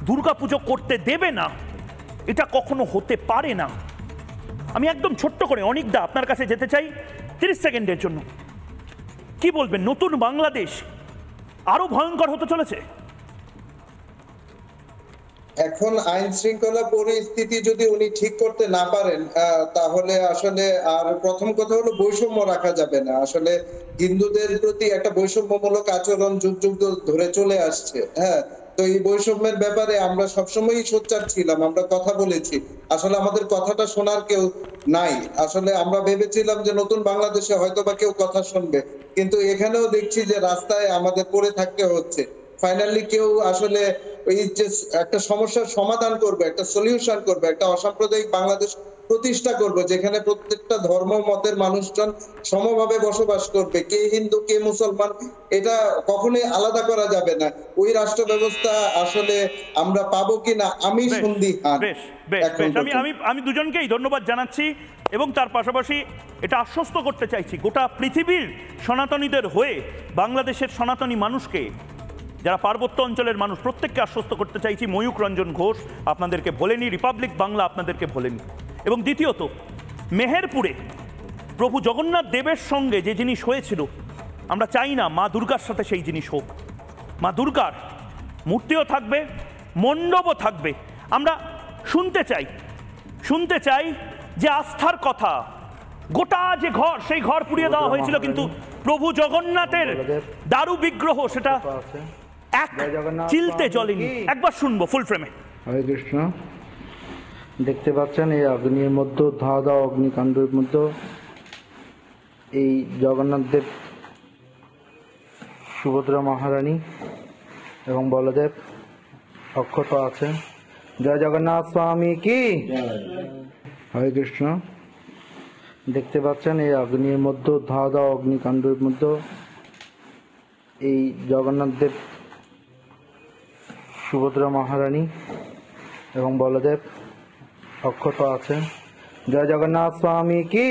দুর্গাপুজো করতে দেবে না, এটা কখনো হতে পারে না। আমি একদম ছোট্ট করে অনিকদা আপনার কাছে যেতে চাই 30 সেকেন্ডের জন্য। কি বলবেন, নতুন বাংলাদেশ আরো ভয়ঙ্কর হতে চলেছে? এখন আইন শৃঙ্খলা পরিস্থিতি যদি উনি ঠিক করতে না পারেন, তাহলে আসলে আর প্রথম কথা হলো বৈষম্য রাখা যাবে না। আসলে হিন্দুদের প্রতি একটা বৈষম্যমূলক আচরণ যুগ যুগ ধরে চলে আসছে। হ্যাঁ, তো এই বৈষম্যের ব্যাপারে আমরা সবসময়ই সোচ্চার ছিলাম, আমরা কথা বলেছি। আসলে আমাদের কথাটা শোনার কেউ নাই। আসলে আমরা ভেবেছিলাম যে নতুন বাংলাদেশে হয়তো বা কেউ কথা শুনবে, কিন্তু এখানেও দেখছি যে রাস্তায় আমাদের পড়ে থাকতে হচ্ছে। ফাইনালি কেউ আসলে এই যে একটা সমস্যার সমাধান করবে, একটা সলিউশন করবে, একটা অসাম্প্রদায়িক বাংলাদেশ প্রতিষ্ঠা করবে, যেখানে প্রত্যেকটা ধর্ম মতের মানুষজন সমভাবে বসবাস করবে, কে হিন্দু কে মুসলমান এটা কখনোই আলাদা করা যাবে না। ওই রাষ্ট্র ব্যবস্থা আসলে আমরা পাবো কিনা আমি সন্দিহান। আমি দুজনকেই ধন্যবাদ জানাচ্ছি এবং তার পাশাপাশি এটা আশ্বস্ত করতে চাইছি গোটা পৃথিবীর সনাতনীদের হয়ে, বাংলাদেশের সনাতনী মানুষকে, যারা পার্বত্য অঞ্চলের মানুষ, প্রত্যেককে আশ্বস্ত করতে চাইছি ময়ূক রঞ্জন ঘোষ আপনাদেরকে ভোলেনি, রিপাবলিক বাংলা আপনাদেরকে ভোলেনি। এবং দ্বিতীয়ত, মেহেরপুরে প্রভু জগন্নাথ দেবের সঙ্গে যে জিনিস হয়েছিল, আমরা চাই না মা দুর্গার সাথে সেই জিনিস হোক। মা দুর্গার মূর্তিও থাকবে, মণ্ডপও থাকবে। আমরা শুনতে চাই যে আস্থার কথা, গোটা যে ঘর, সেই ঘর পুড়িয়ে দেওয়া হয়েছিল, কিন্তু প্রভু জগন্নাথের দারু বিগ্রহ সেটা এক চিলতে জ্বলেনি। একবার শুনবো ফুল ফ্রেমে। হরে কৃষ্ণ। দেখতে পাচ্ছেন এই অগ্নির মধ্যে, ধাওয়া দাওয়া অগ্নিকাণ্ডের মধ্যে এই জগন্নাথ দেব, সুভদ্রা মহারানী এবং বলদেব অক্ষত আছে। জয় জগন্নাথ স্বামী কি। হরে কৃষ্ণ। দেখতে পাচ্ছেন এই অগ্নির মধ্যে, ধাওয়া দাওয়া অগ্নিকাণ্ডের মধ্যে এই জগন্নাথ দেব, সুভদ্রা মহারানী এবং বলদেব অক্ষত আছে। জয় জগন্নাথ স্বামী কি।